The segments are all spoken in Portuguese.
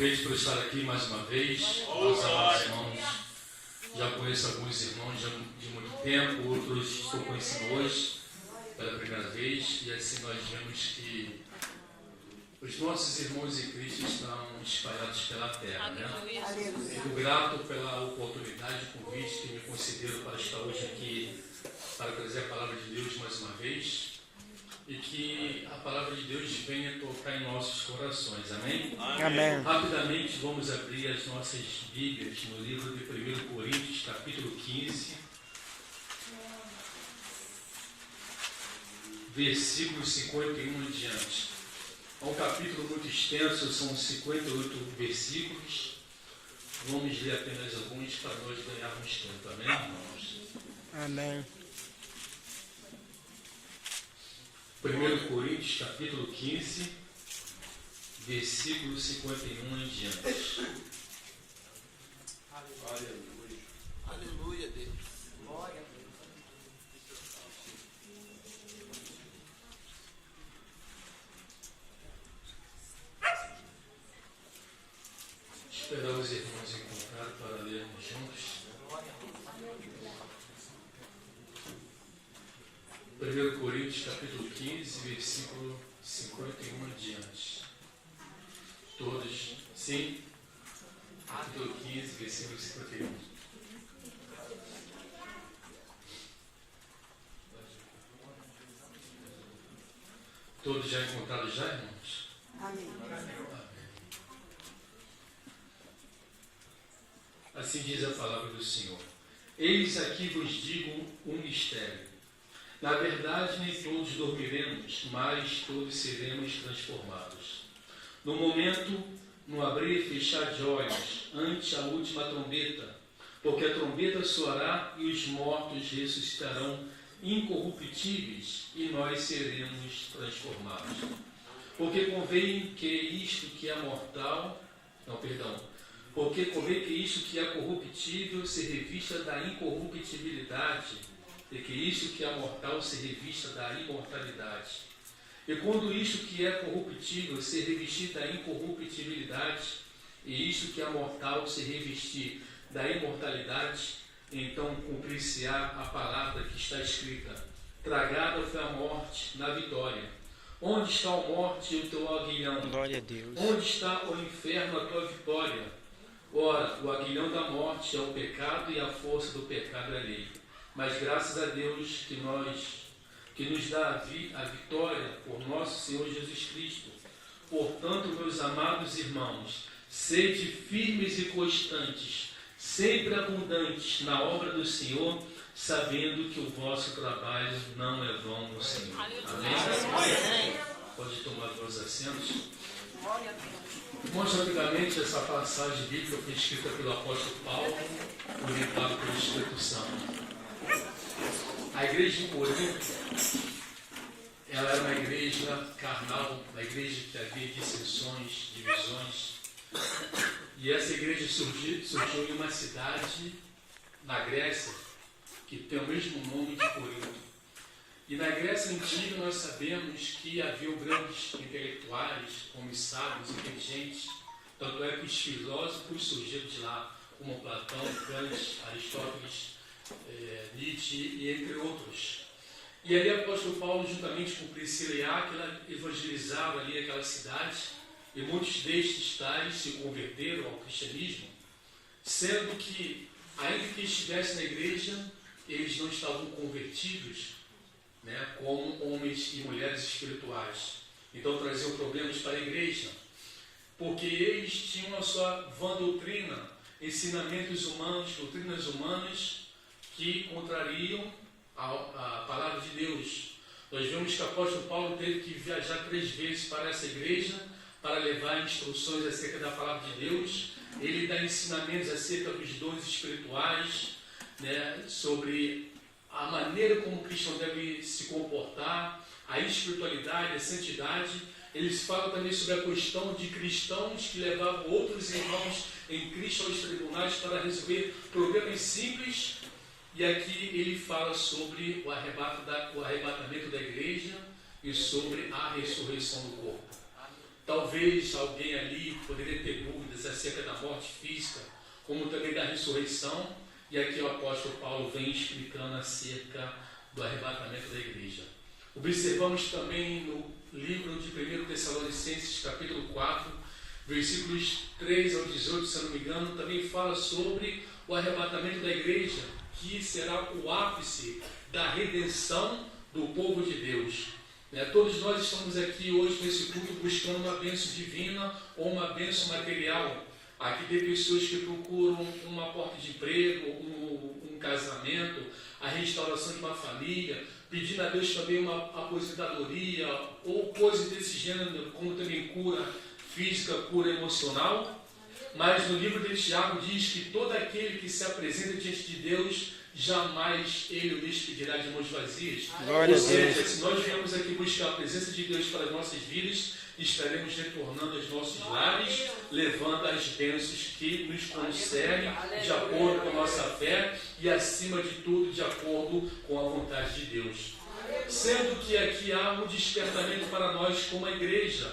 contente por estar aqui mais uma vez. Meus amados irmãos, já conheço alguns irmãos de muito tempo, outros estou conhecendo hoje pela primeira vez, e assim nós vemos que os nossos irmãos em Cristo estão espalhados pela terra, né? Fico grato pela oportunidade e convite que me concederam para estar hoje aqui, para trazer a palavra de Deus mais uma vez, e que a palavra de Deus venha tocar em nossos corações, amém? Amém. Rapidamente vamos abrir as nossas Bíblias no livro de 1 Coríntios, capítulo 15, versículo 51 em diante. É um capítulo muito extenso, são 58 versículos. Vamos ler apenas alguns para nós ganharmos tempo, amém, irmãos? Amém. 1 Coríntios, capítulo 15, versículo 51 em diante. Aleluia. Aleluia, Deus. Glória a Deus. Esperar os irmãos encontrar para lermos juntos. 1 Coríntios, capítulo 15, versículo 51 em diante. Todos, sim? Capítulo 15, versículo 51. Todos já encontraram já, irmãos? Amém. Assim diz a palavra do Senhor. Eis aqui vos digo um mistério. Na verdade, nem todos dormiremos, mas todos seremos transformados. No momento, no abrir e fechar de olhos, ante a última trombeta, porque a trombeta soará e os mortos ressuscitarão incorruptíveis e nós seremos transformados. Porque convém que isto que é mortal, porque convém que isto que é corruptível se revista da incorruptibilidade, e que isto que é mortal se revista da imortalidade. E quando isto que é corruptível se revestir da incorruptibilidade, e isto que é mortal se revestir da imortalidade, então cumprir-se-á a palavra que está escrita: tragada foi a morte na vitória. Onde está a morte e o teu aguilhão? Glória a Deus. Onde está o inferno a tua vitória? Ora, o aguilhão da morte é o pecado e a força do pecado é a lei. Mas graças a Deus que nos dá a vitória por nosso Senhor Jesus Cristo. Portanto, meus amados irmãos, sede firmes e constantes, sempre abundantes na obra do Senhor, sabendo que o vosso trabalho não é vão no Senhor. Amém? Pode tomar os assentos. Irmãos, antigamente essa passagem bíblica foi escrita pelo apóstolo Paulo, orientado pelo Espírito Santo. A igreja de Corinto, ela era uma igreja carnal, uma igreja que havia dissensões, divisões. E essa igreja surgiu em uma cidade na Grécia, que tem o mesmo nome de Corinto. E na Grécia Antiga nós sabemos que havia grandes intelectuais, como sábios, inteligentes. Tanto é que os filósofos surgiram de lá, como Platão, Kant, Aristóteles, Nietzsche e entre outros. E ali o apóstolo Paulo, juntamente com Priscila e Áquila, evangelizava ali aquela cidade, e muitos destes tais se converteram ao cristianismo, sendo que, ainda que estivessem na igreja, eles não estavam convertidos, né, como homens e mulheres espirituais. Então traziam problemas para a igreja, porque eles tinham a sua vã doutrina, ensinamentos humanos, doutrinas humanas, que contrariam a palavra de Deus. Nós vemos que o apóstolo Paulo teve que viajar 3 vezes para essa igreja para levar instruções acerca da palavra de Deus. Ele dá ensinamentos acerca dos dons espirituais, né, sobre a maneira como o cristão deve se comportar, a espiritualidade, a santidade. Eles falam também sobre a questão de cristãos que levavam outros irmãos em Cristo aos tribunais para resolver problemas simples. E aqui ele fala sobre o arrebatamento da igreja e sobre a ressurreição do corpo. Talvez alguém ali poderia ter dúvidas acerca da morte física, como também da ressurreição, e aqui o apóstolo Paulo vem explicando acerca do arrebatamento da igreja. Observamos também no livro de 1 Tessalonicenses, capítulo 4, versículos 3 ao 18, se eu não me engano, também fala sobre o arrebatamento da igreja, que será o ápice da redenção do povo de Deus. Todos nós estamos aqui hoje nesse culto buscando uma bênção divina ou uma bênção material. Aqui tem pessoas que procuram uma porta de emprego, um casamento, a restauração de uma família, pedindo a Deus também uma aposentadoria ou coisas desse gênero, como também cura física, cura emocional. Mas no livro de Tiago diz que todo aquele que se apresenta diante de Deus, jamais ele o despedirá de mãos vazias. Ou seja, se nós viemos aqui buscar a presença de Deus para as nossas vidas, estaremos retornando aos nossos lares, levando as bênçãos que nos concedem de acordo com a nossa fé e, acima de tudo, de acordo com a vontade de Deus. Sendo que aqui há um despertamento para nós como a igreja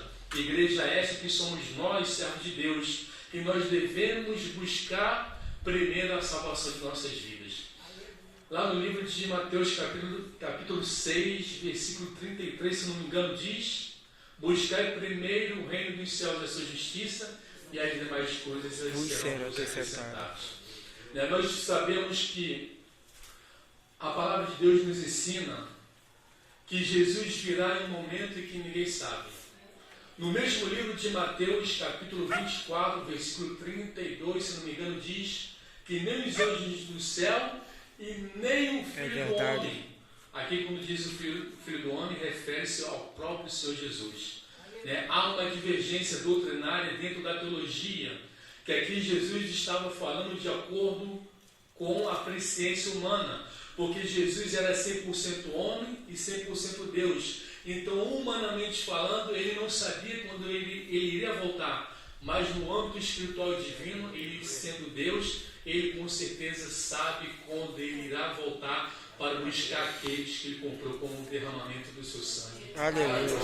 esta que somos nós, servos de Deus, e nós devemos buscar primeiro a salvação de nossas vidas. Lá no livro de Mateus, capítulo 6, versículo 33, se não me engano, diz: buscai primeiro o reino dos céus e a sua justiça, e as demais coisas serão acrescentadas. Nós sabemos que a palavra de Deus nos ensina que Jesus virá em um momento em que ninguém sabe. No mesmo livro de Mateus, capítulo 24, versículo 32, se não me engano, diz que nem os anjos do céu e nem o Filho do Homem. Aqui, quando diz o Filho do Homem, refere-se ao próprio Senhor Jesus. Há uma divergência doutrinária dentro da teologia, que aqui Jesus estava falando de acordo com a presciência humana, porque Jesus era 100% homem e 100% Deus. Então, humanamente falando, ele não sabia quando ele iria voltar, mas no âmbito espiritual e divino, ele sendo Deus, ele com certeza sabe quando ele irá voltar para buscar aqueles que ele comprou com o derramamento do seu sangue. Aleluia.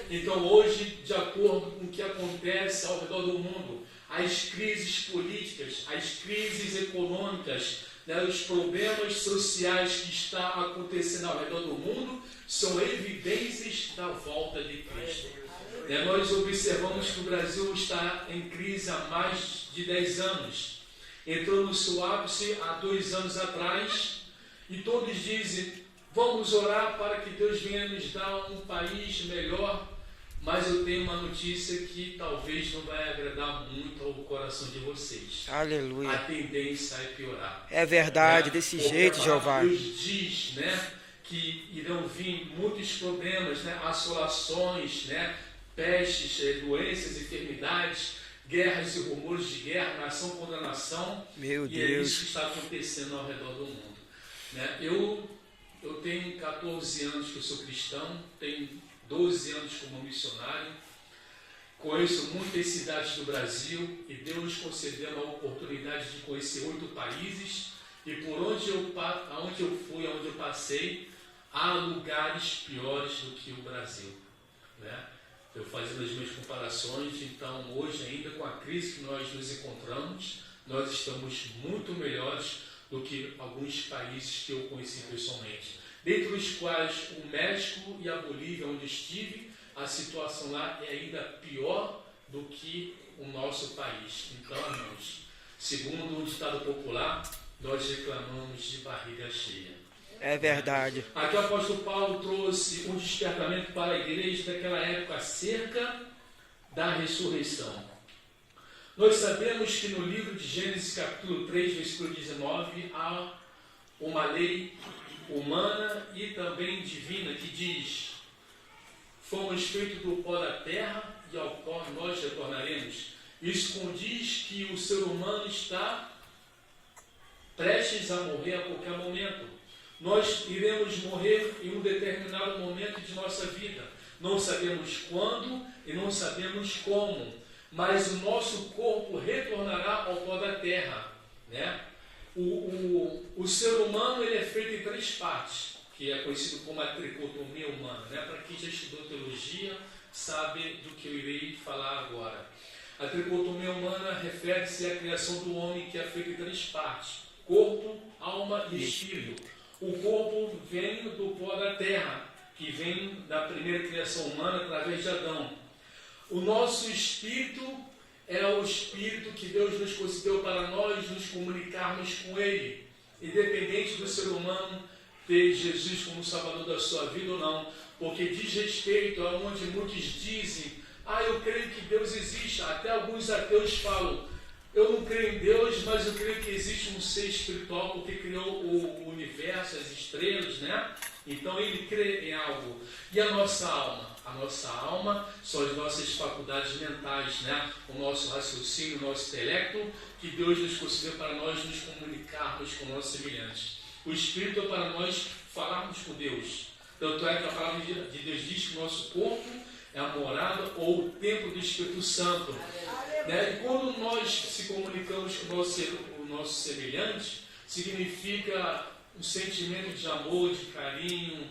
Então, hoje, de acordo com o que acontece ao redor do mundo, as crises políticas, as crises econômicas, os problemas sociais que estão acontecendo ao redor do mundo são evidências da volta de Cristo. Nós observamos que o Brasil está em crise há mais de 10 anos. Entrou no seu ápice há 2 anos atrás e todos dizem: vamos orar para que Deus venha nos dar um país melhor. Mas eu tenho uma notícia que talvez não vai agradar muito ao coração de vocês. Aleluia. A tendência é piorar. É verdade, desse jeito, Jeová. Deus diz, que irão vir muitos problemas, assolações, pestes, doenças, enfermidades, guerras e rumores de guerra, nação contra nação. Meu Deus. É isso que está acontecendo ao redor do mundo. Eu tenho 14 anos que eu sou cristão, tenho 12 anos como missionário, conheço muitas cidades do Brasil e Deus nos concedeu a oportunidade de conhecer 8 países, e por aonde eu fui, aonde eu passei, há lugares piores do que o Brasil. Eu fazendo as minhas comparações, então hoje ainda com a crise que nós nos encontramos, nós estamos muito melhores do que alguns países que eu conheci pessoalmente, dentre os quais o México e a Bolívia, onde estive, a situação lá é ainda pior do que o nosso país. Então, irmãos, segundo o ditado popular, nós reclamamos de barriga cheia. É verdade. Aqui o apóstolo Paulo trouxe um despertamento para a igreja daquela época acerca da ressurreição. Nós sabemos que no livro de Gênesis, capítulo 3, versículo 19, há uma lei humana e também divina que diz: fomos feitos do pó da terra e ao pó nós retornaremos. Isso condiz que o ser humano está prestes a morrer a qualquer momento. Nós iremos morrer em um determinado momento de nossa vida. Não sabemos quando e não sabemos como, mas o nosso corpo retornará ao pó da terra, O ser humano ele é feito em 3 partes, que é conhecido como a tricotomia humana. Para quem já estudou teologia, sabe do que eu irei falar agora. A tricotomia humana refere-se à criação do homem, que é feita em 3 partes: corpo, alma e espírito. O corpo vem do pó da terra, que vem da primeira criação humana através de Adão. O nosso espírito é o espírito que Deus nos concedeu para nós nos comunicarmos com Ele, independente do ser humano ter Jesus como Salvador da sua vida ou não, porque diz respeito a onde muitos dizem: eu creio que Deus existe. Até alguns ateus falam: eu não creio em Deus, mas eu creio que existe um ser espiritual porque criou o universo, as estrelas, né? Então ele crê em algo. E a nossa alma? A nossa alma são as nossas faculdades mentais, né? O nosso raciocínio, o nosso intelecto, que Deus nos concedeu para nós nos comunicarmos com nossos semelhantes. O Espírito é para nós falarmos com Deus. Tanto é que a palavra de Deus diz que o nosso corpo é a morada ou o templo do Espírito Santo. Né? E quando nós se comunicamos com o nosso semelhante, significa um sentimento de amor, de carinho,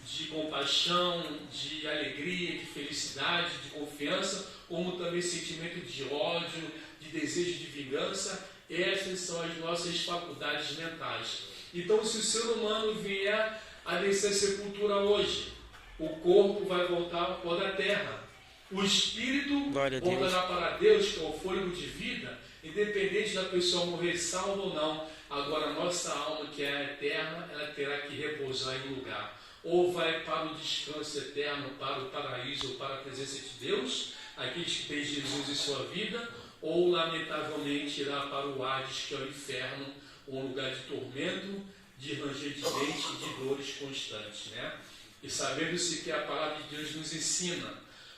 de compaixão, de alegria, de felicidade, de confiança, como também sentimento de ódio, de desejo de vingança. Essas são as nossas faculdades mentais. Então, se o ser humano vier a descer a sepultura hoje, o corpo vai voltar ao pó da terra. O espírito voltará para Deus, que é o fôlego de vida, independente da pessoa morrer salva ou não. Agora, a nossa alma, que é eterna, ela terá que repousar em um lugar. Ou vai para o descanso eterno, para o paraíso, ou para a presença de Deus, aqueles que têm Jesus em sua vida, ou, lamentavelmente, irá para o Hades, que é o inferno, um lugar de tormento, de ranger de dente e de dores constantes, né? E sabendo-se que a palavra de Deus nos ensina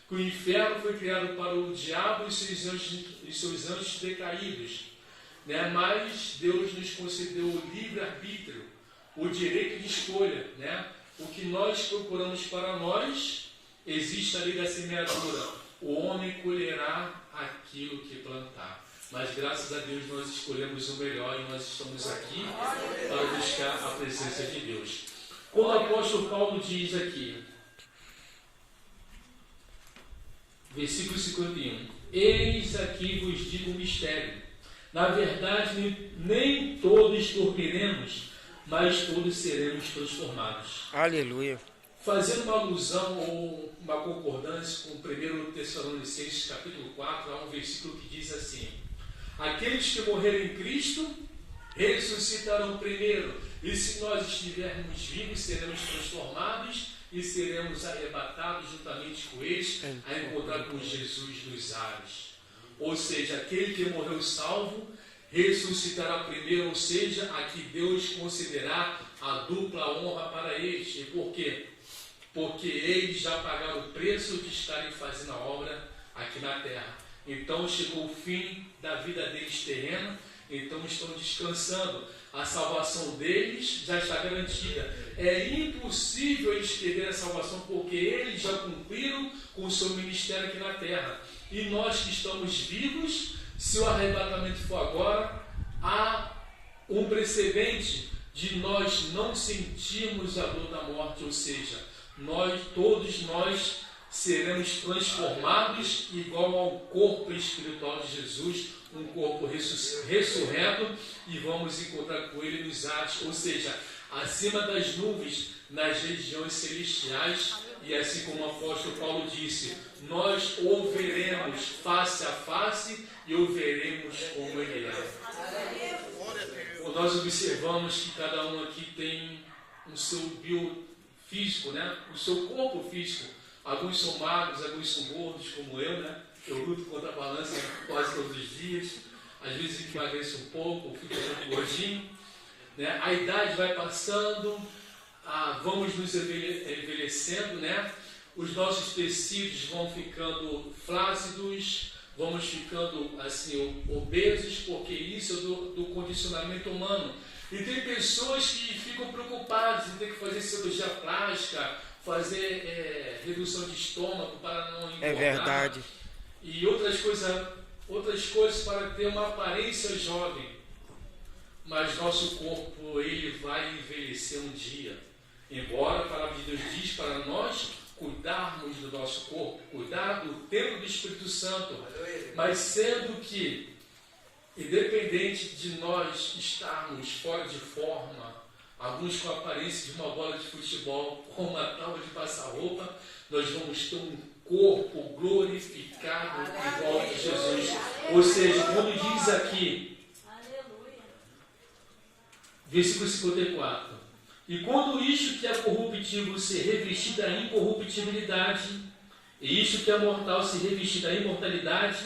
que o inferno foi criado para o diabo e seus anjos decaídos, né? Mas Deus nos concedeu o livre-arbítrio, o direito de escolha, né? O que nós procuramos para nós, existe a lei da semeadura. O homem colherá aquilo que plantar. Mas graças a Deus nós escolhemos o melhor e nós estamos aqui para buscar a presença de Deus. Como o apóstolo Paulo diz aqui, versículo 51: eis aqui vos digo um mistério. Na verdade, nem todos dormiremos, mas todos seremos transformados. Aleluia. Fazendo uma alusão ou uma concordância com 1 Tessalonicenses capítulo 4, há um versículo que diz assim: aqueles que morreram em Cristo ressuscitarão primeiro, e se nós estivermos vivos, seremos transformados e seremos arrebatados juntamente com eles a encontrar com Jesus nos ares. Ou seja, aquele que morreu salvo ressuscitará primeiro, ou seja, a que Deus concederá a dupla honra para eles. E por quê? Porque eles já pagaram o preço de estarem fazendo a obra aqui na terra. Então chegou o fim da vida deles terrena, então estão descansando. A salvação deles já está garantida. É impossível eles perderem a salvação, porque eles já cumpriram com o seu ministério aqui na terra. E nós que estamos vivos, se o arrebatamento for agora, há um precedente de nós não sentirmos a dor da morte, ou seja, todos nós seremos transformados igual ao corpo espiritual de Jesus, um corpo ressurreto, e vamos encontrar com Ele nos ares, ou seja, acima das nuvens, nas regiões celestiais. E assim como o apóstolo Paulo disse, nós o veremos face a face e o veremos como Ele é. Nós observamos que cada um aqui tem o seu biofísico, né? O seu corpo físico. Alguns são magros, alguns são gordos, como eu, né? Eu luto contra a balança quase todos os dias. Às vezes emagreço um pouco, fico um pouco gordinho, né? A idade vai passando, vamos nos envelhecendo, né? Os nossos tecidos vão ficando flácidos, vamos ficando assim obesos, porque isso é do condicionamento humano. E tem pessoas que ficam preocupadas em ter que fazer cirurgia plástica, fazer redução de estômago para não engordar. É verdade. E outras coisas para ter uma aparência jovem. Mas nosso corpo, ele vai envelhecer um dia. Embora a palavra de Deus diz para nós cuidarmos do nosso corpo, cuidar do templo do Espírito Santo, mas sendo que, independente de nós estarmos fora de forma, alguns com a aparência de uma bola de futebol, com uma tábua de passar roupa, nós vamos ter um corpo glorificado igual a de Jesus. Ou seja, quando diz aqui, versículo 54, e quando isto que é corruptível se revestir da incorruptibilidade, e isto que é mortal se revestir da imortalidade,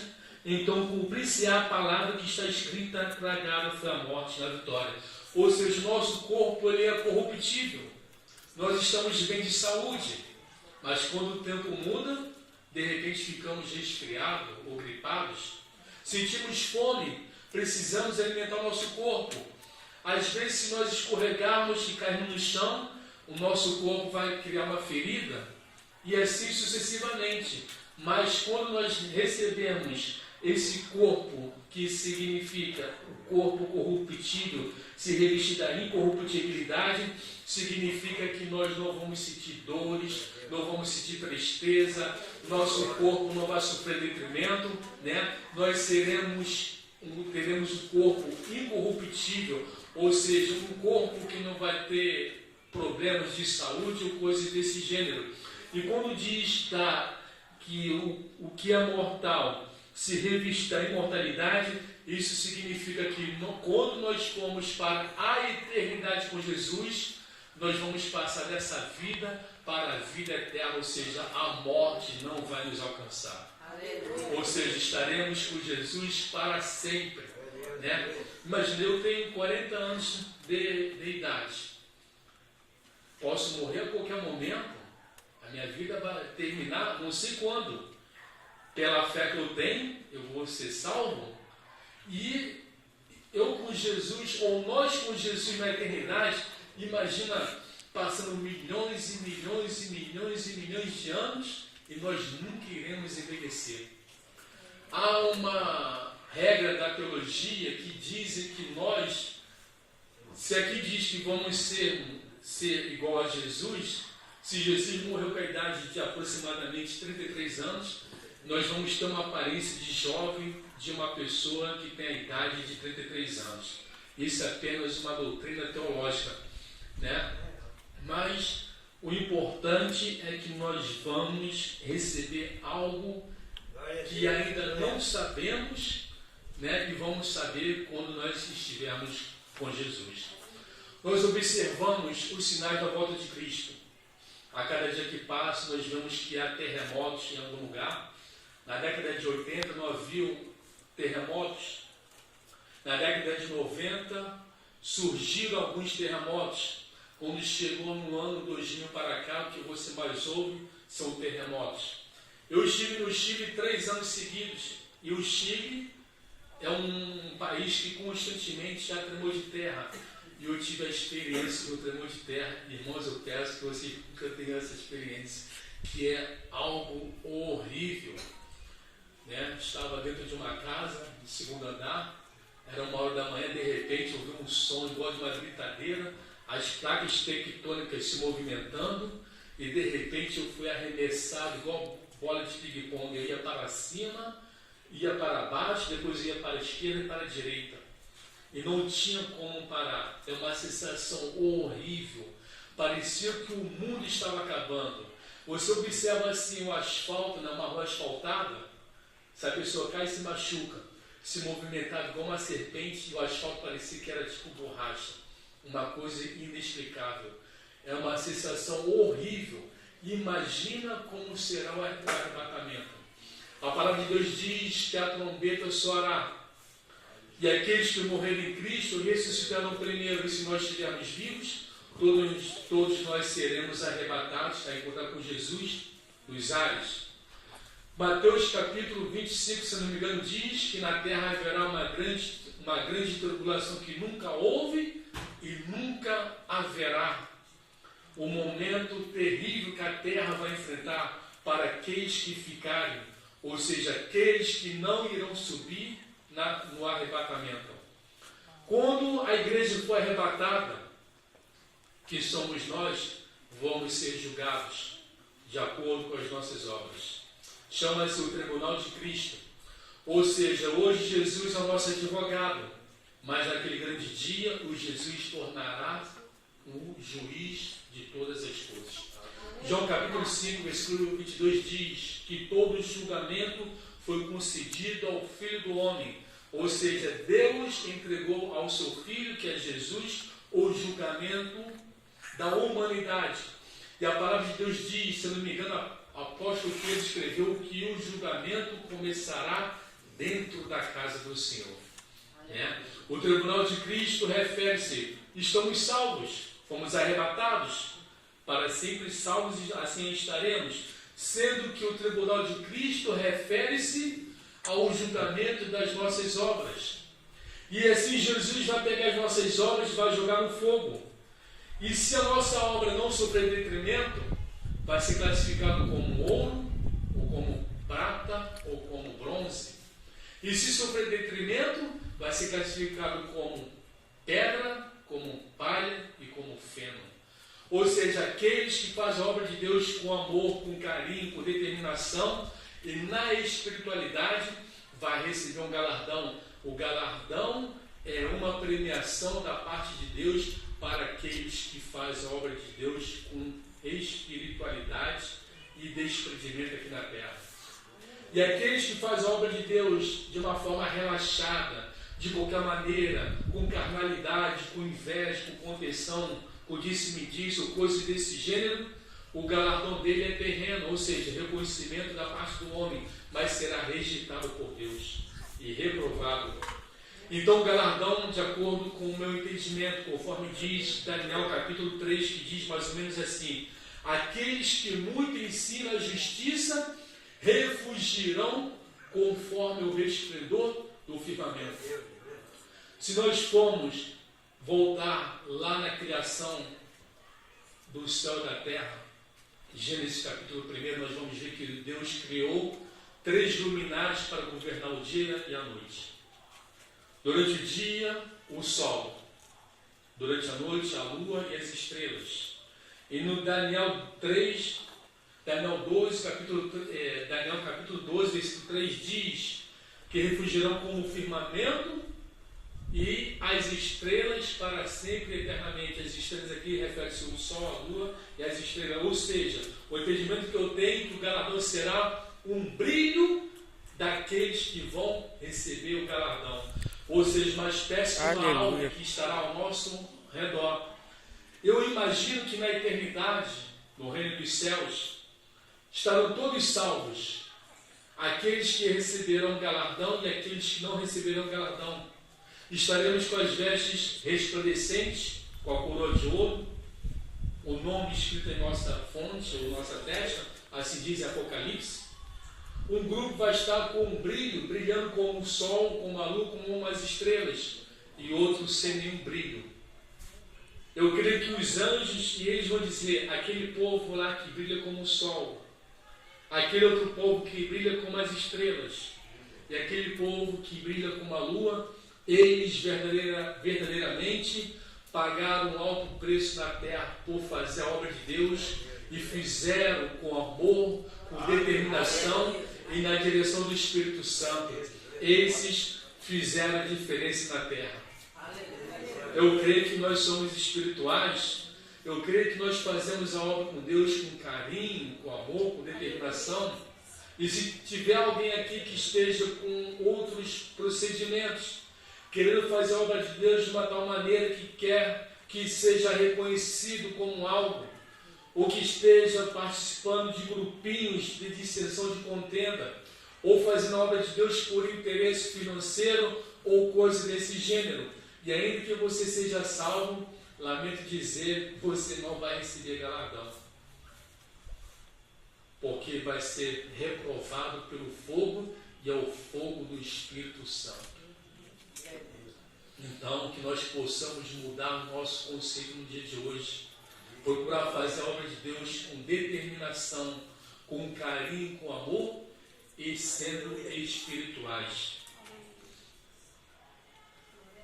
então cumprir-se-á a palavra que está escrita, tragada foi a morte na vitória. Ou seja, o nosso corpo ele é corruptível. Nós estamos bem de saúde, mas quando o tempo muda, de repente ficamos resfriados ou gripados, sentimos fome, precisamos alimentar o nosso corpo. Às vezes, se nós escorregarmos e cairmos no chão, o nosso corpo vai criar uma ferida e assim sucessivamente. Mas quando nós recebemos esse corpo, que significa o corpo corruptível, se revestir da incorruptibilidade, significa que nós não vamos sentir dores, não vamos sentir tristeza, nosso corpo não vai sofrer detrimento, né? Nós teremos um corpo incorruptível, ou seja, um corpo que não vai ter problemas de saúde ou coisas desse gênero. E quando diz que o que é mortal se reveste da imortalidade, isso significa que quando nós formos para a eternidade com Jesus, nós vamos passar dessa vida para a vida eterna, ou seja, a morte não vai nos alcançar. Aleluia. Ou seja, estaremos com Jesus para sempre. Né? Imagina, eu tenho 40 anos de idade. Posso morrer a qualquer momento. A minha vida vai terminar, não sei quando. Pela fé que eu tenho, eu vou ser salvo. E eu com Jesus, ou nós com Jesus na eternidade, imagina passando milhões e milhões e milhões e milhões de anos e nós nunca iremos envelhecer. Há uma regra da teologia que diz que nós, se aqui diz que vamos ser igual a Jesus, se Jesus morreu com a idade de aproximadamente 33 anos, nós vamos ter uma aparência de jovem de uma pessoa que tem a idade de 33 anos. Isso é apenas uma doutrina teológica, né? Mas o importante é que nós vamos receber algo que ainda não sabemos, né? E vamos saber quando nós estivermos com Jesus. Nós observamos os sinais da volta de Cristo. A cada dia que passa, nós vemos que há terremotos em algum lugar. Na década de 80 não havia terremotos. Na década de 90 surgiram alguns terremotos. Quando chegou no ano 2000 para cá, o que você mais ouve são terremotos. Eu estive no Chile 3 anos seguidos. E o Chile é um país que constantemente já tremor de terra. E eu tive a experiência do tremor de terra. Irmãos, eu peço que vocês nunca tenham essa experiência, que é algo horrível. Né? Estava dentro de uma casa, no segundo andar, era 1h da manhã, de repente ouvi um som igual de uma gritadeira, as placas tectônicas se movimentando, e de repente eu fui arremessado igual bola de ping-pong. Eu ia para cima, ia para baixo, depois ia para a esquerda e para a direita. E não tinha como parar. É uma sensação horrível. Parecia que o mundo estava acabando. Você observa assim o asfalto, uma rua asfaltada, se a pessoa cai e se machuca, se movimentava igual uma serpente, e o asfalto parecia que era tipo borracha. Uma coisa inexplicável. É uma sensação horrível. Imagina como será o arrebatamento. A palavra de Deus diz que a trombeta soará. E aqueles que morrerem em Cristo ressuscitarão primeiro. E se nós estivermos vivos, todos nós seremos arrebatados a encontrar com Jesus nos ares. Mateus capítulo 25, se não me engano, diz que na terra haverá uma grande tribulação que nunca houve e nunca haverá. O momento terrível que a terra vai enfrentar para aqueles que ficarem, ou seja, aqueles que não irão subir no arrebatamento. Quando a igreja for arrebatada, que somos nós, vamos ser julgados de acordo com as nossas obras. Chama-se o tribunal de Cristo. Ou seja, hoje Jesus é o nosso advogado, mas naquele grande dia o Jesus tornará o juiz de todas as coisas. João capítulo 5, versículo 22 diz que todo julgamento foi concedido ao Filho do Homem. Ou seja, Deus entregou ao seu Filho, que é Jesus, o julgamento da humanidade. E a palavra de Deus diz, se eu não me engano, o apóstolo Pedro escreveu que o julgamento começará dentro da casa do Senhor. O tribunal de Cristo refere-se, estamos salvos, fomos arrebatados, para sempre salvos e assim estaremos, sendo que o tribunal de Cristo refere-se ao julgamento das nossas obras. E assim Jesus vai pegar as nossas obras e vai jogar no fogo. E se a nossa obra não sofrer detrimento, vai ser classificado como ouro, ou como prata, ou como bronze. E se sofrer detrimento, vai ser classificado como pedra, como palha e como feno. Ou seja, aqueles que fazem a obra de Deus com amor, com carinho, com determinação, e na espiritualidade vai receber um galardão. O galardão é uma premiação da parte de Deus para aqueles que fazem a obra de Deus com espiritualidade e desprendimento aqui na terra. E aqueles que fazem a obra de Deus de uma forma relaxada, de qualquer maneira, com carnalidade, com inveja, com contenção, com disse-me-disse ou coisas desse gênero, o galardão dele é terreno, ou seja, reconhecimento da parte do homem, mas será rejeitado por Deus e reprovado. Então o galardão, de acordo com o meu entendimento, conforme diz Daniel capítulo 3, que diz mais ou menos assim: aqueles que muito ensinam a justiça refugirão conforme o resplendor do firmamento. Se nós formos voltar lá na criação do céu e da terra, Gênesis capítulo 1, nós vamos ver que Deus criou 3 luminares para governar o dia e a noite. Durante o dia, o sol. Durante a noite, a lua e as estrelas. E no Daniel 12, capítulo 12, versículo 3 diz que refugirão como o firmamento e as estrelas para sempre e eternamente. As estrelas aqui refere-se ao sol, a lua e as estrelas. Ou seja, o entendimento que eu tenho é que o galardão será um brilho daqueles que vão receber o galardão. Ou seja, uma espécie de uma alma que estará ao nosso redor. Eu imagino que na eternidade, no reino dos céus, estarão todos salvos. Aqueles que receberão galardão e aqueles que não receberão galardão. Estaremos com as vestes resplandecentes, com a coroa de ouro, o nome escrito em nossa fonte, ou nossa testa, assim diz em Apocalipse. Um grupo vai estar com um brilho, brilhando como o sol, como a lua, como as estrelas, e outro sem nenhum brilho. Eu creio que os anjos, e eles vão dizer, aquele povo lá que brilha como o sol, aquele outro povo que brilha como as estrelas, e aquele povo que brilha como a lua, eles verdadeiramente pagaram um alto preço na terra por fazer a obra de Deus e fizeram com amor, com determinação e na direção do Espírito Santo. Esses fizeram a diferença na terra. Eu creio que nós somos espirituais, eu creio que nós fazemos a obra com Deus com carinho, com amor, com determinação. E se tiver alguém aqui que esteja com outros procedimentos, querendo fazer a obra de Deus de uma tal maneira que quer que seja reconhecido como algo, ou que esteja participando de grupinhos de dissensão de contenda, ou fazendo a obra de Deus por interesse financeiro ou coisa desse gênero, e ainda que você seja salvo, lamento dizer, você não vai receber galardão, porque vai ser reprovado pelo fogo, e é o fogo do Espírito Santo. Então, que nós possamos mudar o nosso conceito no dia de hoje, procurar fazer a obra de Deus com determinação, com carinho, com amor e sendo espirituais.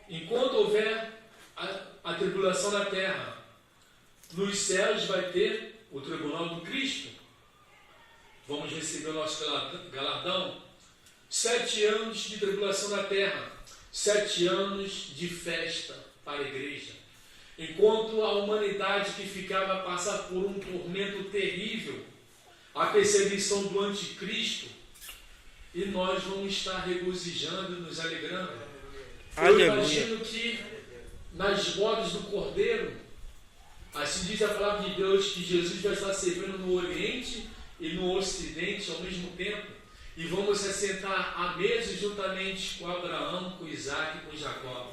Enquanto houver a tribulação na terra, nos céus vai ter o tribunal do Cristo. vamos receber o nosso galardão. 7 anos de tribulação na terra, 7 anos de festa para a igreja. Enquanto a humanidade que ficava a passar por um tormento terrível, a perseguição do anticristo, e nós vamos estar regozijando e nos alegrando. Eu imagino que nas bodas do Cordeiro, assim diz a palavra de Deus, que Jesus vai estar servindo no Oriente e no Ocidente ao mesmo tempo, e vamos se assentar à mesa juntamente com Abraão, com Isaac e com Jacó.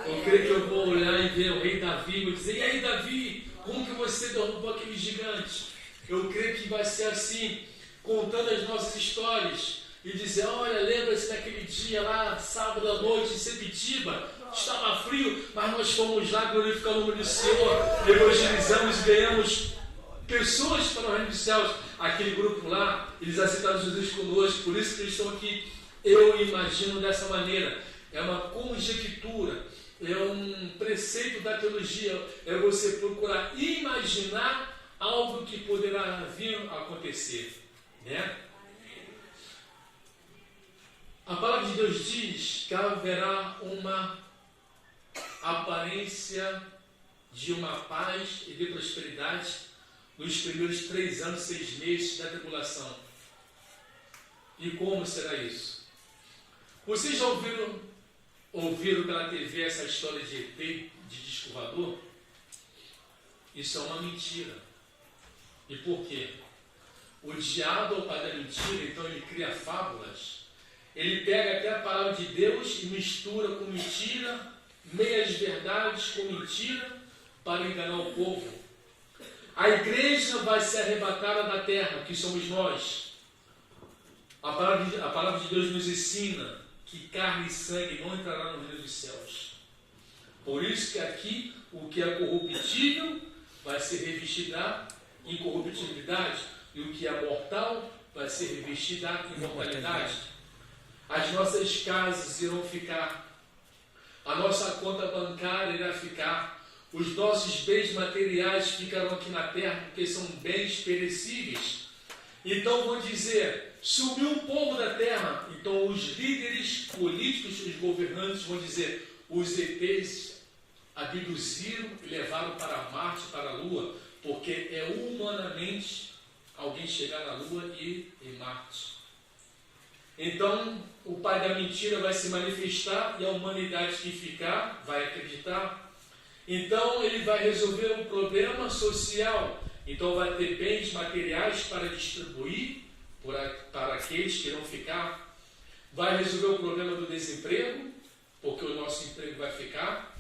Eu creio que eu vou olhar e ver o rei Davi e vou dizer: e aí, Davi, como que você derrubou aquele gigante? Eu creio que vai ser assim, contando as nossas histórias e dizer: olha, lembra-se daquele dia lá, sábado à noite, em Sepitiba, estava frio, mas nós fomos lá glorificar o nome do Senhor, evangelizamos e ganhamos pessoas para o reino dos céus. Aquele grupo lá, eles aceitaram Jesus conosco, por isso que eles estão aqui. Eu imagino dessa maneira, é uma conjectura, é um preceito da teologia, é você procurar imaginar algo que poderá vir a acontecer, né? A palavra de Deus diz que haverá uma aparência de uma paz e de prosperidade nos primeiros 3 anos, 6 meses da tribulação. E como será isso? Vocês já ouviram pela TV essa história de ET, de disco voador? Isso é uma mentira. E por quê? O diabo é o pai da mentira, então ele cria fábulas. Ele pega até a palavra de Deus e mistura com mentira, meias verdades com mentira, para enganar o povo. A igreja vai ser arrebatada da terra, que somos nós. A palavra de Deus nos ensina que carne e sangue não entrará no reino dos céus. Por isso que aqui o que é corruptível vai ser revestido da incorruptibilidade, e o que é mortal vai ser revestido da imortalidade. As nossas casas irão ficar, a nossa conta bancária irá ficar, os nossos bens materiais ficarão aqui na terra, porque são bens perecíveis. Então vão dizer: sumiu um povo da terra. Então os líderes políticos, os governantes vão dizer: os ETs abduziram e levaram para Marte, para a Lua, porque é humanamente alguém chegar na Lua e em Marte. Então o pai da mentira vai se manifestar e a humanidade que ficar vai acreditar. Então ele vai resolver um problema social. Então vai ter bens materiais para distribuir para aqueles que irão ficar. Vai resolver o problema do desemprego, porque o nosso emprego vai ficar.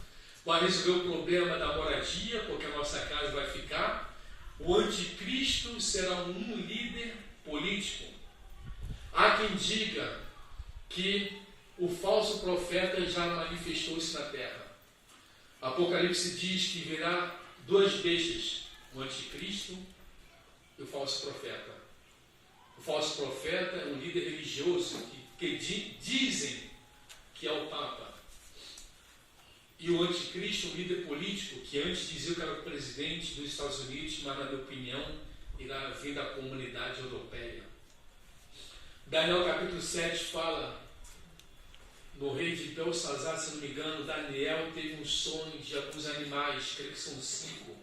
Vai resolver o problema da moradia, porque a nossa casa vai ficar. O anticristo será um líder político. Há quem diga que o falso profeta já manifestou-se na terra. Apocalipse diz que virá 2 bestas, o anticristo e o falso profeta. O falso profeta é um líder religioso que dizem que é o Papa. E o anticristo é um líder político que antes dizia que era o presidente dos Estados Unidos, mas na minha opinião irá vir da comunidade europeia. Daniel capítulo 7 fala no rei de Belsazar, se não me engano. Daniel teve um sonho de alguns animais, creio que são 5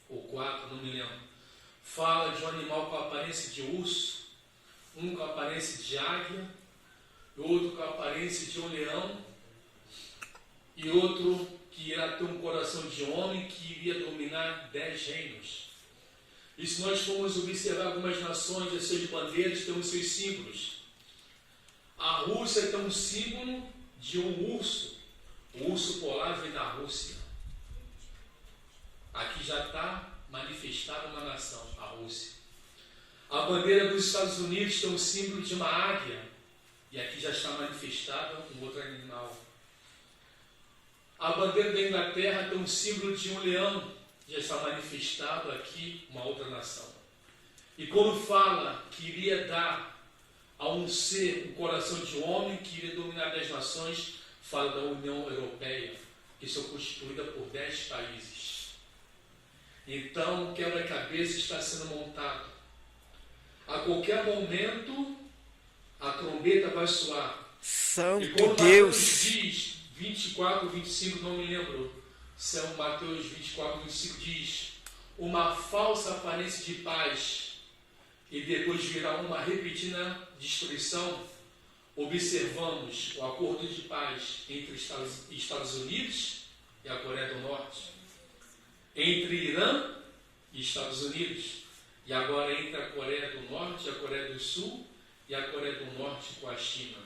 ou 4, não me lembro. Fala de um animal com a aparência de urso, um com a aparência de águia, outro com a aparência de um leão, e outro que irá ter um coração de homem, que iria dominar 10 reinos. E se nós formos observar algumas nações, as suas bandeiras têm os seus símbolos. A Rússia tem um símbolo de um urso. O urso polar vem da Rússia. Aqui já está manifestada uma nação, a Rússia. A bandeira dos Estados Unidos tem um símbolo de uma águia. E aqui já está manifestada um outro animal. A bandeira da Inglaterra tem um símbolo de um leão. Já está manifestado aqui uma outra nação. E quando fala que iria dar a um ser um coração de homem, que iria dominar 10 nações, fala da União Europeia, que são constituída por 10 países. Então o quebra-cabeça está sendo montado. A qualquer momento, a trombeta vai soar. Santo E como Deus. Mateus diz, 24, 25, não me lembro. São Mateus 24, 25 diz: uma falsa aparência de paz e depois virá uma repentina destruição. Observamos o acordo de paz entre Estados Unidos e a Coreia do Norte, entre Irã e Estados Unidos, e agora entre a Coreia do Norte e a Coreia do Sul e a Coreia do Norte com a China.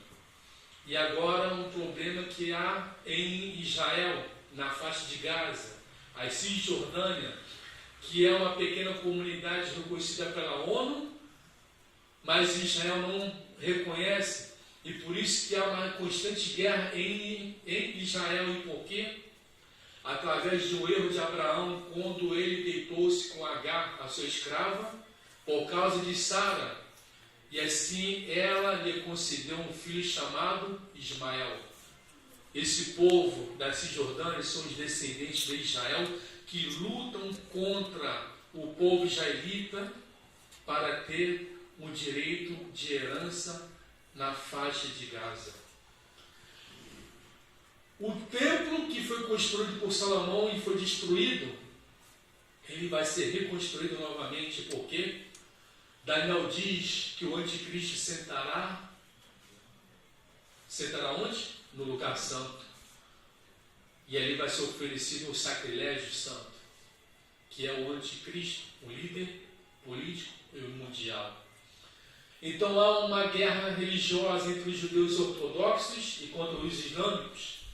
E agora um problema que há em Israel, na faixa de Gaza, a Cisjordânia, que é uma pequena comunidade reconhecida pela ONU, mas Israel não reconhece, e por isso que há uma constante guerra em Israel. E por quê? Através de um erro de Abraão, quando ele deitou-se com Agar, a sua escrava, por causa de Sara, e assim ela lhe concedeu um filho chamado Ismael. Esse povo da Cisjordânia são os descendentes de Israel que lutam contra o povo israelita para ter um direito de herança na faixa de Gaza. O templo que foi construído por Salomão e foi destruído, ele vai ser reconstruído novamente, porque Daniel diz que o anticristo sentará onde? No lugar santo. E ali vai ser oferecido o sacrilégio santo, que é o anticristo, o líder político e mundial. Então há uma guerra religiosa entre os judeus ortodoxos e contra os islâmicos.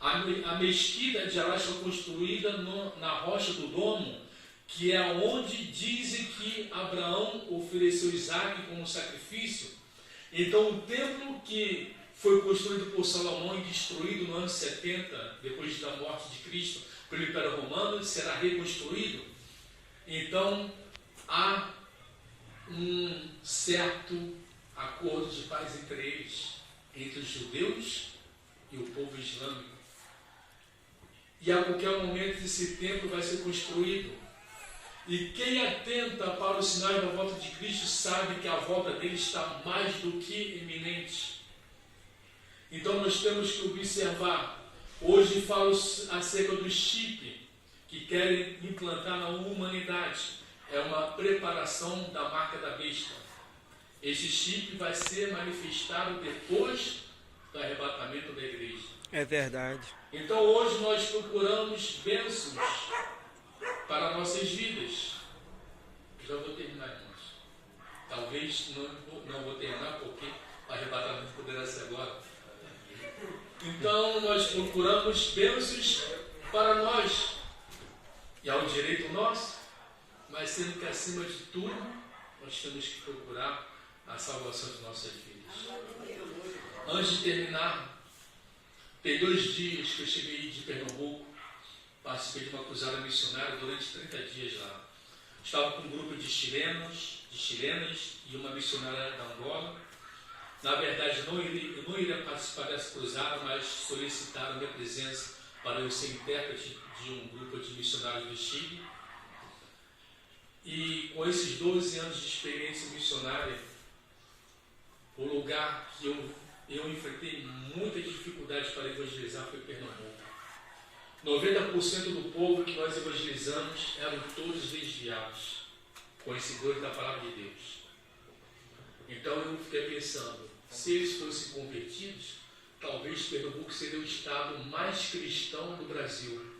A mesquita de Alá foi construída na rocha do domo, que é onde dizem que Abraão ofereceu Isaac como sacrifício. Então o templo que foi construído por Salomão e destruído no ano 70, depois da morte de Cristo, pelo Império Romano, será reconstruído. Então há um certo acordo de paz entre eles, entre os judeus e o povo islâmico. E a qualquer momento esse templo vai ser construído. E quem atenta para os sinais da volta de Cristo sabe que a volta dele está mais do que iminente. Então nós temos que observar. Hoje falo acerca do chip que querem implantar na humanidade. É uma preparação da marca da besta. Este chip vai ser manifestado depois do arrebatamento da igreja. É verdade. Então hoje nós procuramos bênçãos para nossas vidas. Já vou terminar, irmãos. Talvez não vou terminar porque o arrebatamento poderá ser agora. Então nós procuramos bênçãos para nós. E há um direito nosso, mas sendo que acima de tudo nós temos que procurar a salvação de nossas vidas. Antes de terminar, tem 2 dias que eu cheguei de Pernambuco, participei de uma cruzada missionária durante 30 dias lá. Estava com um grupo de chilenas e uma missionária da Angola. Na verdade, eu não iria participar dessa cruzada, mas solicitaram minha presença para eu ser intérprete de um grupo de missionários do Chile. E com esses 12 anos de experiência missionária, o lugar que eu enfrentei muita dificuldade para evangelizar foi Pernambuco. 90% do povo que nós evangelizamos eram todos desviados, conhecedores da palavra de Deus. Então eu fiquei pensando, se eles fossem convertidos, talvez Pernambuco seria o estado mais cristão do Brasil.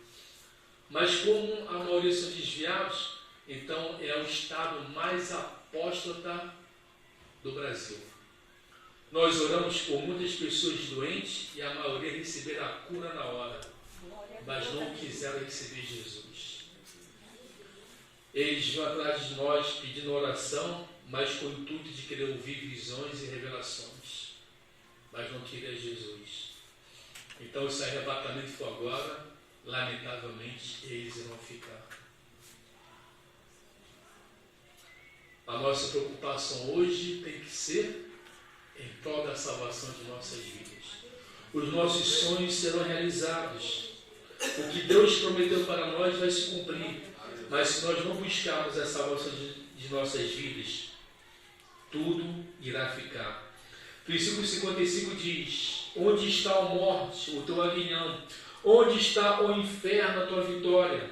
Mas como a maioria são desviados, então é o estado mais apóstata do Brasil. Nós oramos por muitas pessoas doentes e a maioria receberam a cura na hora, mas não quiseram receber Jesus. Eles vão atrás de nós pedindo oração, mas com o intuito de querer ouvir visões e revelações, mas não queria Jesus. Então esse arrebatamento foi agora, lamentavelmente eles irão ficar. A nossa preocupação hoje tem que ser em prol da salvação de nossas vidas. Os nossos sonhos serão realizados. O que Deus prometeu para nós vai se cumprir. Mas se nós não buscarmos a salvação de nossas vidas, tudo irá ficar. Versículo 55 diz: onde está a morte, o teu aguilhão? Onde está o inferno, a tua vitória?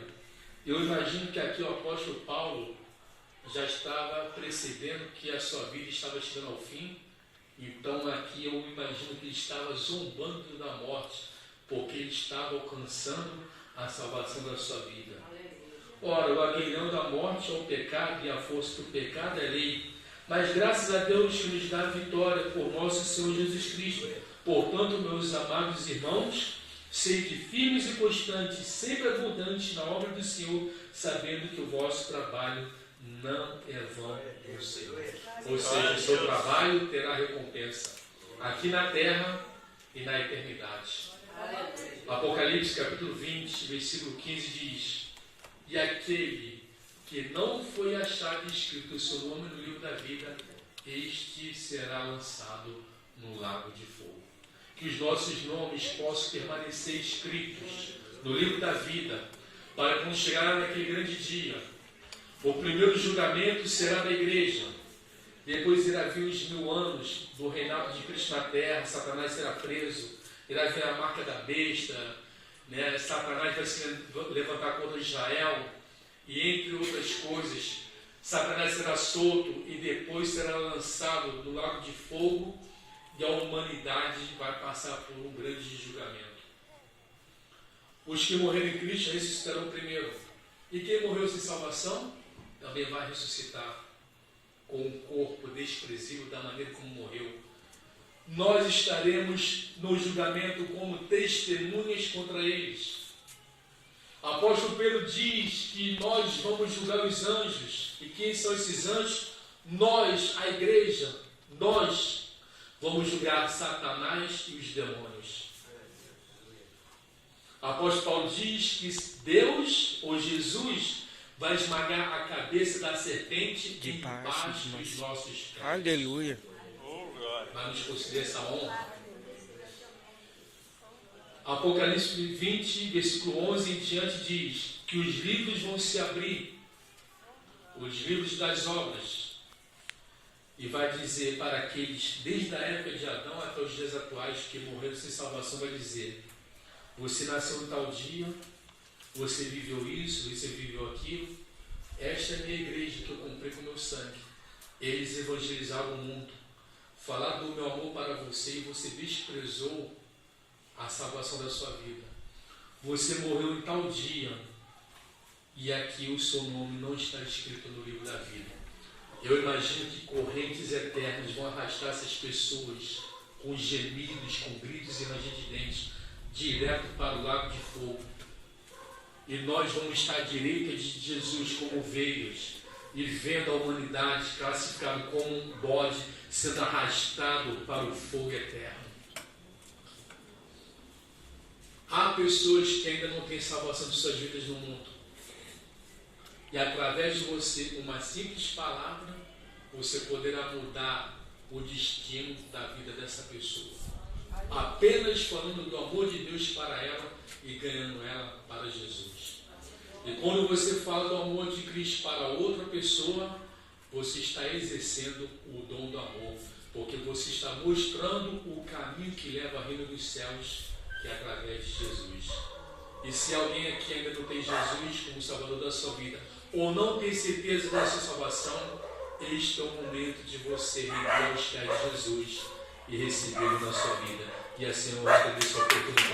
Eu imagino que aqui o apóstolo Paulo já estava percebendo que a sua vida estava chegando ao fim. Então aqui eu imagino que ele estava zombando da morte, porque ele estava alcançando a salvação da sua vida. Ora, o aguilhão da morte é o pecado, e a força do pecado é a lei. Mas graças a Deus que nos dá a vitória por nosso Senhor Jesus Cristo. Portanto, meus amados irmãos, sede firmes e constantes, sempre abundantes na obra do Senhor, sabendo que o vosso trabalho não é vão no Senhor. Ou seja, o seu trabalho terá recompensa aqui na terra e na eternidade. Apocalipse capítulo 20, versículo 15 diz: e aquele que não foi achado escrito o seu nome no livro da vida, este será lançado no lago de fogo. Que os nossos nomes possam permanecer escritos no livro da vida, para quando chegar naquele grande dia, o primeiro julgamento será da igreja. Depois irá vir os 1000 anos do reinado de Cristo na terra. Satanás será preso. Irá vir a marca da besta. Satanás vai se levantar contra Israel. E entre outras coisas, Satanás será solto e depois será lançado no lago de fogo. E a humanidade vai passar por um grande julgamento. Os que morreram em Cristo ressuscitarão primeiro. E quem morreu sem salvação também vai ressuscitar com um corpo desprezível da maneira como morreu. Nós estaremos no julgamento como testemunhas contra eles. Apóstolo Pedro diz que nós vamos julgar os anjos. E quem são esses anjos? Nós, a igreja, nós vamos julgar Satanás e os demônios. Apóstolo Paulo diz que Deus, ou Jesus, vai esmagar a cabeça da serpente debaixo dos nossos pés. Aleluia. Vai nos conceder essa honra. Apocalipse 20, versículo 11 em diante diz que os livros vão se abrir, os livros das obras, e vai dizer para aqueles, desde a época de Adão até os dias atuais, que morreram sem salvação, vai dizer: você nasceu em tal dia, você viveu isso, você viveu aquilo. Esta é a minha igreja que eu comprei com meu sangue. Eles evangelizaram o mundo, falaram do meu amor para você, e você desprezou a salvação da sua vida. Você morreu em tal dia, e aqui o seu nome não está escrito no livro da vida. Eu imagino que correntes eternas vão arrastar essas pessoas com gemidos, com gritos e ranger de dentes, direto para o lago de fogo. E nós vamos estar à direita de Jesus como ovelhas, e vendo a humanidade classificada como um bode sendo arrastado para o fogo eterno. Há pessoas que ainda não têm salvação de suas vidas no mundo. E através de você, uma simples palavra, você poderá mudar o destino da vida dessa pessoa. Apenas falando do amor de Deus para ela e ganhando ela para Jesus. E quando você fala do amor de Cristo para outra pessoa, você está exercendo o dom do amor, porque você está mostrando o caminho que leva ao reino dos céus, que é através de Jesus. E se alguém aqui ainda não tem Jesus como Salvador da sua vida, ou não tem certeza da sua salvação, este é o momento de você render aos pés de Jesus e recebê-lo na sua vida. E assim eu agradeço a oportunidade.